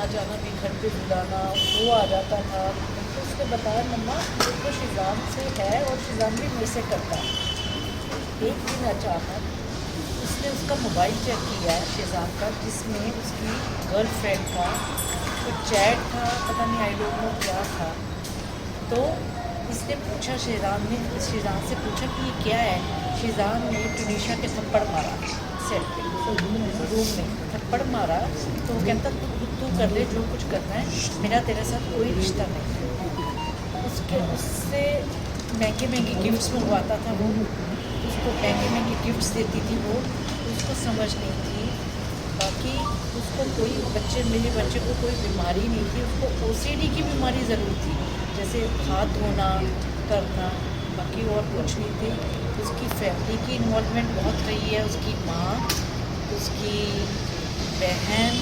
आना जाना भी, घर पे बुलाना, वो आ जाता था। तो उसने बताया मम्मा देखो शिजान से है और शिजान भी मेरे से करता है। एक दिन अचानक उसने उसका मोबाइल चेक किया शिजान का, जिसमें उसकी गर्लफ्रेंड का कुछ चैट था, पता नहीं आई डोंट नो क्या था। तो इसने पूछा, शिजान से पूछा कि ये क्या है। शिजान ने टुनीशा के थप्पड़ मारा सेट पे, रूम में थप्पड़ मारा। तो वो कहता तू कर ले जो कुछ करना है, मेरा तेरे साथ कोई रिश्ता नहीं। उससे महंगे महंगे गिफ्ट्स मंगवाता था वो, उसको महंगे महंगे गिफ्ट्स देती थी वो। उसको समझ नहीं थी, बाकी उसको कोई मेरे बच्चे को कोई बीमारी नहीं थी, उसको ओसीडी की बीमारी ज़रूर थी, जैसे हाथ धोना करना, बाकी और कुछ नहीं थी। उसकी फैमिली की इन्वॉल्वमेंट बहुत रही है, उसकी माँ, उसकी बहन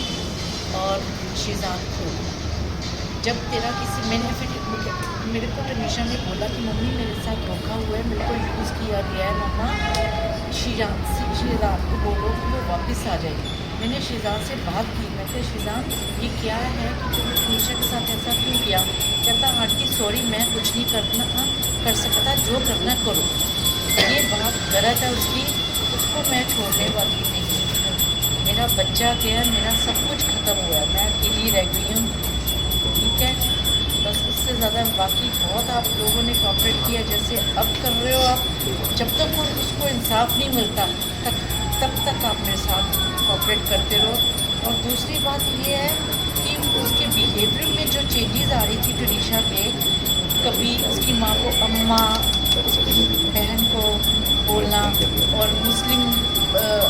और शिजान खुद। जब तेरा किसी मेरे को टनीशा ने बोला कि मम्मी मेरे साथ धोखा हुआ है, मेरे को यूज़ किया गया है, मम्मा शिजान को बोलो कि वो वापस आ जाएगी। मैंने शिजान से बात की, मैं कहा शिजान ये क्या है कि तुमने टनीशा के साथ ऐसा क्यों किया। कहता आंटी सॉरी मैं कुछ नहीं कर सकता, जो करना करो। ये बात गलत है उसकी, उसको मैं छोड़ने वाली नहीं हूँ। मेरा बच्चा गया, मेरा सब कुछ ख़त्म हुआ है, मैं अकेली रह गई हूँ, ठीक है। बस उससे ज़्यादा बाकी बहुत आप लोगों ने कॉपरेट किया, जैसे अब कर रहे हो आप। जब तक उसको इंसाफ नहीं मिलता तब तक आप मेरे साथ कॉपरेट करते रहो। और दूसरी बात ये है कि उसके बिहेवियर में जो चेंजेस आ रही थी टनीशा के, कभी उसकी माँ को अम्मा, उसकी बहन को बोलना, और मुस्लिम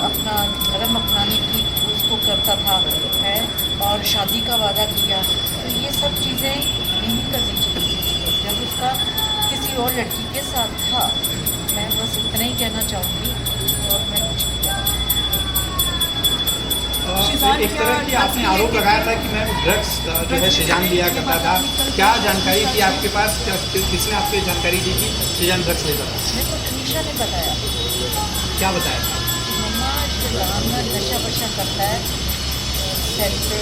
अपना धर्म अपनाने की उसको करता था है, और शादी का वादा किया। तो ये सब चीज़ें नहीं करनी चाहिए जब उसका किसी और लड़की के साथ था। मैं बस इतना ही कहना चाहूँगी, और मैं कुछ नहीं कहना चाहूँगी। एक तरह की आपने आरोप लगाया था कि मैं ड्रग्स जो है शिजान दिया करता था, क्या जानकारी थी आपके पास, किसने आपको जानकारी दी कि शिजान ड्रग्स लेता था? मेरे को टनीशा ने बताया। क्या बताया था? मम्मा शिजान नशा वशा करता है सेल पे,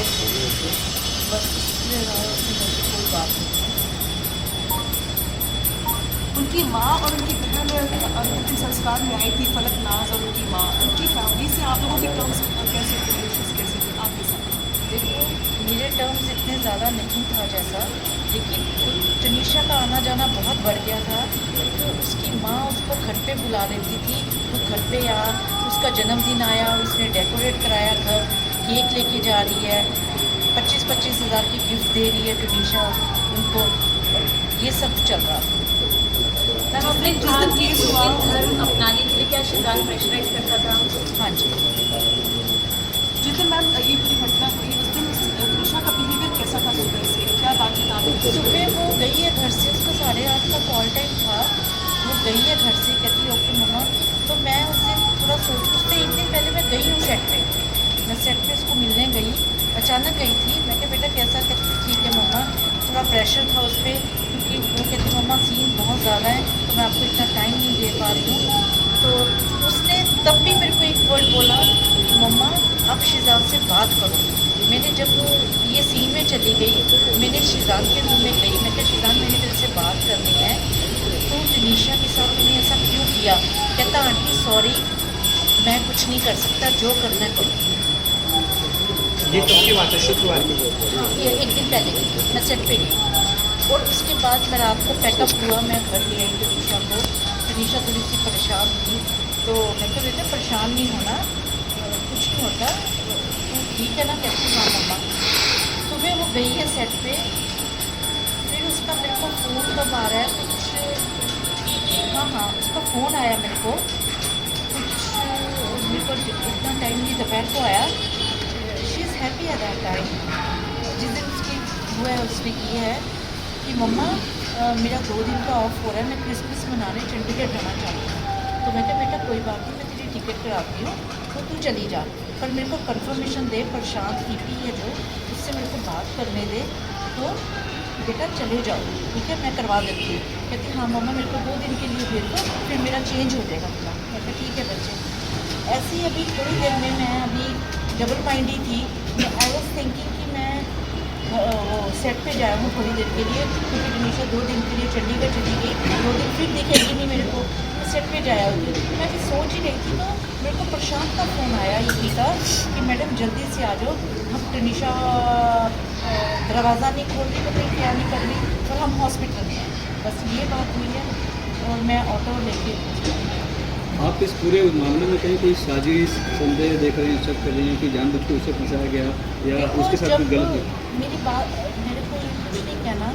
बस इसलिए उसने मुझे कोई बात नहीं। उनकी माँ और उनकी बहन अंतिम संस्कार में आई थी, फलक नाज और उनकी माँ, उनकी फैमिली से आप लोगों के टर्म्स कैसे थे, रिलेशंस कैसे थे आपके साथ? देखो मेरे टर्म्स इतने ज़्यादा नहीं था जैसा, लेकिन टनीशा का आना जाना बहुत बढ़ गया था। तो उसकी माँ उसको घर पे बुला लेती थी, वो घर पे आ, उसका जन्मदिन आया, उसने डेकोरेट कराया घर, केक लेके जा रही है, 25-25 हज़ार की गिफ्ट दे रही है टनीशा उनको, ये सब चल रहा था। मैम अपने जिस दिन केस हुआ धर्म अपनाने के लिए क्या शिजान प्रेशराइज करता था? हाँ जी। जिस दिन मैम ये पूरी घटना हुई उस दिन तृषा का बिहेवियर कैसा था, सुबह से क्या बातचीत आप लोगों से? सुबह वो गई है घर से, उसका 8:30 का कॉल टाइम था, वो गई है घर से, कहती है ओके मम्मा। तो मैं उस दिन थोड़ा उससे एक दिन पहले मैं गई हूँ सेट पे, मैं सेट पे उसको मिलने गई, अचानक गई थी। मैं कहा बेटा कैसा, कहती ठीक है मम्मा, थोड़ा प्रेशर था उस पर, क्योंकि वो कहती मम्मा सीन बहुत ज़्यादा है तो मैं आपको इतना टाइम नहीं दे पा रही हूँ। तो उसने तब भी मेरे को एक वर्ड बोला कि मम्मा आप शिजान से बात करो। मैंने जब वो ये सीन में चली गई, मैंने शिजान के रूम में गई, मैं कहा शिजान मैंने तेरे से बात करनी है, तो टनीशा के साथ तूने ऐसा क्यों किया। कहता आंटी सॉरी मैं कुछ नहीं कर सकता, जो करना है करो। ये कब की बात है? शुक्रवार की? हाँ ये एक दिन पहले गई, मैं सेट पे गई, और उसके बाद मैं रात को पैकअप हुआ, मैं घर ले आई टनीशा को। टनीशा थोड़ी सी परेशान थी, तो मैं तो बेटा परेशान नहीं होना, कुछ नहीं होता, तो ठीक है ना, कहती हाँ मम्मा। सुबह वो गई है सेट पे, फिर उसका मेरे को फ़ोन कब आ रहा है कुछ, हाँ उसका फ़ोन आया मेरे को कुछ, मेरे को इतना टाइम नहीं, दोपहर को आया। She is happy at that time, जिस दिन उसकी हुआ है उसने की है कि मम्मा मेरा 2 दिन का ऑफ हो रहा है, मैं क्रिसमस मनाने चंडीगढ़ जाना चाहती हूँ। तो मैं कहा बेटा कोई बात नहीं, मैं तेरी टिकट कराती हूँ, तो तू चली जा, पर मेरे को कंफर्मेशन दे, प्रशांत ईपी है जो, उससे मेरे को बात करने दे, तो बेटा चले जाओ, ठीक है मैं करवा देती हूँ। कहती हाँ मम्मा मेरे को 2 दिन के लिए भेज दो, फिर मेरा चेंज हो जाएगा पूरा। मैं कहा ठीक है बच्चे। ऐसे ही अभी थोड़ी देर में मैं अभी डबल माइंडी थी, आई वॉज थिंकिंग कि मैं सेट पे जाया हूँ थोड़ी देर के लिए, क्योंकि टनीशा 2 दिन के लिए चंडीगढ़ चली गई, 2 दिन फिर दिखेगी नहीं मेरे को, मैं सेट पे जाया हूँ। मैं फिर सोच ही रही थी, तो मेरे को प्रशांत का फ़ोन आया ये था कि मैडम जल्दी से आ जाओ, हम टनीशा दरवाज़ा नहीं खोल रही, पता नहीं क्या नहीं कर रही, और हम हॉस्पिटल में हैं। बस ये बात हुई है, और मैं ऑटो लेके आप इस पूरे मामले में कहीं कोई साजिश संदेह देख रहे हैं, शक कर रहे हैं कि जानबूझ के उसे फंसाया गया या देखो, उसके साथ जब कुछ गलत है? मेरी बात, मेरे को ये कुछ नहीं कहना,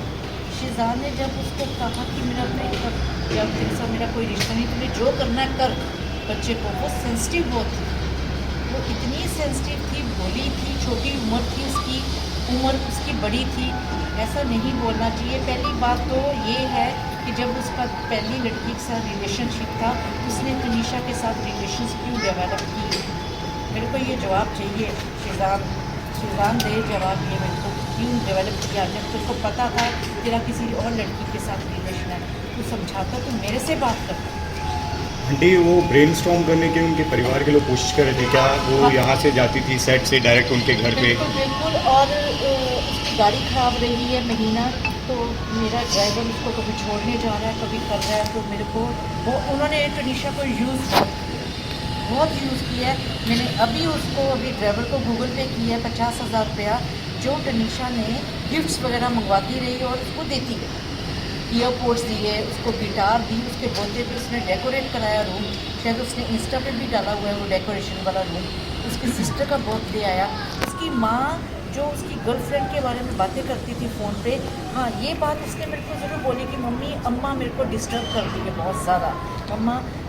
शिजान ने जब उसको कहा कि मेरा ब्रेकअप, जब तेरे साथ मेरा कोई रिश्ता नहीं, तुम्हें जो करना है कर, बच्चे को, वो सेंसिटिव बहुत थी, वो इतनी सेंसिटिव थी, भोली थी, छोटी उम्र थी उसकी, उम्र उसकी बड़ी थी, ऐसा नहीं बोलना चाहिए। पहली बात तो ये है कि जब उसका पहली लड़की के साथ रिलेशनशिप था, उसने तनीशा के साथ रिलेशंस क्यों डेवलप की? मेरे को ये जवाब चाहिए, शिजान दे जवाब, ये मेरे को क्यों डेवलप किया? जब तुमको पता था तेरा किसी और लड़की के साथ रिलेशन है, तू समझाता, तू मेरे से बात करता। आंटी, वो ब्रेनस्टॉर्म करने के उनके परिवार के लोग कोशिश कर रहे थे क्या? वो यहाँ से जाती थी सेट से डायरेक्ट उनके घर पे? बिल्कुल बिल्कुल, और उसकी गाड़ी ख़राब रही है महीना, तो मेरा ड्राइवर उसको कभी छोड़ने जा रहा है, कभी कर रहा है, तो मेरे को वो उन्होंने टनीशा को बहुत यूज़ किया है। मैंने अभी ड्राइवर को गूगल पे किया है 50,000 रुपया, जो टनीशा ने गिफ्ट्स वगैरह मंगवाती रही और उसको देती गई, ईयरपोड्स दिए, उसको गिटार दी, उसके बर्थडे पे उसने डेकोरेट कराया रूम, शायद उसने इंस्टा पे भी डाला हुआ है वो डेकोरेशन वाला रूम। उसकी सिस्टर का बर्थडे आया, उसकी माँ जो उसकी गर्लफ्रेंड के बारे में बातें करती थी फ़ोन पे, हाँ ये बात उसने मेरे को ज़रूर बोली कि मम्मी अम्मा मेरे को डिस्टर्ब करती है बहुत ज़्यादा,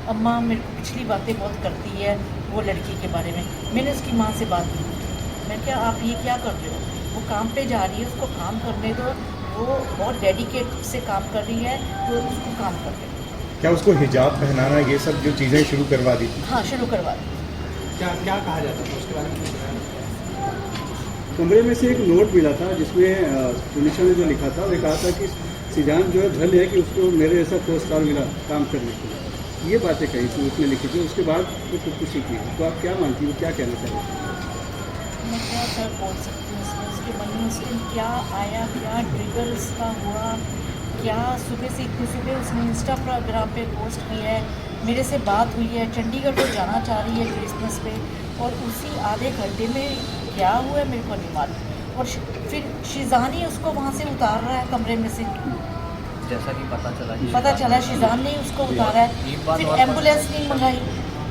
अम्मा मेरे को पिछली बातें बहुत करती है वो लड़की के बारे में। मैंने उसकी माँ से बात की, मैं क्या आप ये क्या कर रहे हो? वो काम पे जा रही है, उसको काम करने दो, वो बहुत डेडिकेट से काम कर रही है, तो उसको काम कर दे। क्या उसको हिजाब पहनाना ये सब जो चीज़ें शुरू करवा दी थी? हाँ, शुरू करवा दी। क्या क्या कहा जाता था उसके बारे में कुछ बताया? कमरे में से एक नोट मिला था जिसमें टनीशा ने जो लिखा था, वो कहा था कि शिजान जो है धन्य है कि उसको मेरे जैसा को स्टार मिला काम करने के लिए, ये बातें कही थी उसने लिखी थी। उसके बाद वो खुदकुशी की, तो आप क्या मानती हो, क्या कहना चाहते हैं? मैं क्या सर बोल सकती हूँ, उसके मन में उस दिन क्या आया, क्या ट्रिगर उसका हुआ, क्या सुबह से इतनी सुबह उसने इंस्टाग्राम पे पोस्ट की है, मेरे से बात हुई है, चंडीगढ़ को जाना चाह रही है क्रिसमस पे, और उसी आधे घंटे में क्या हुआ है मेरे को नहीं मालूम। और फिर शिजान ही उसको वहाँ से उतार रहा है कमरे में से, जैसा कि पता चला शिजान ने उसको उतारा है, फिर एम्बुलेंस नहीं मंगाई।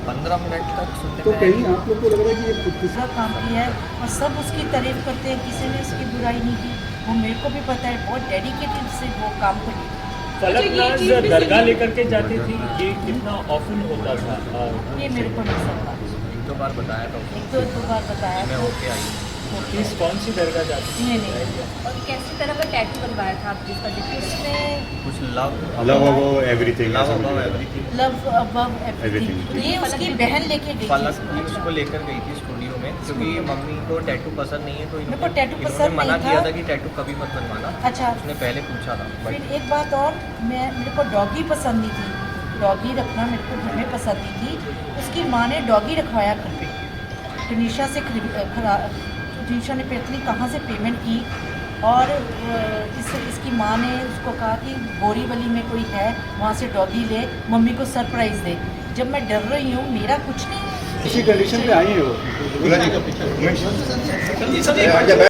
15 मिनट तक सुनने तो में कहीं आप लोग को लग रहा है कि ये खुदकुशी दूसरा काम किया है, और सब उसकी तारीफ करते हैं, किसी ने उसकी बुराई नहीं की। वो मेरे को भी पता है, बहुत डेडिकेटेड से वो काम करी। फलकनाज दरगाह लेकर के जाती थी, ये कितना ऑफन होता था? ये मेरे को नहीं समझा, 1-2 बार बताया था उसको। 1-2 बार बताया मैं तो होके आई। किस कौन सी दरगाह जाती थी? नहीं और कैसी तरह का टैटू बनवाया था आप जिसका जिक्र उसने कुछ love love above everything, love ऐसा अबव कुछ। Everything. Love above everything, Everything। ये उसकी बहन लेके गई थी फलक उसको। भी उसको लेकर गई थी स्टूडियो में, क्योंकि मम्मी को टैटू पसंद नहीं है, तो मेरे को टैटू इन्होंने पसंद मना नहीं किया था। था कि टैटू कभी मत बनवाना। अच्छा, उसने पहले पूछा था फिर बट एक बात और, मेरे को डॉगी पसंद नहीं थी, डॉगी रखना मेरे को घर में पसंद नहीं थी। उसकी माँ ने डॉगी रखवाया घर पे, टनीशा से टनीशा ने पता कहाँ से पेमेंट की, और इसकी माँ ने उसको कहा कि बोरीवली में कोई है, वहाँ से डॉगी ले, मम्मी को सरप्राइज़ दे। जब मैं डर रही हूँ, मेरा कुछ नहीं, इसी कंडीशन पे आई है वो। मैं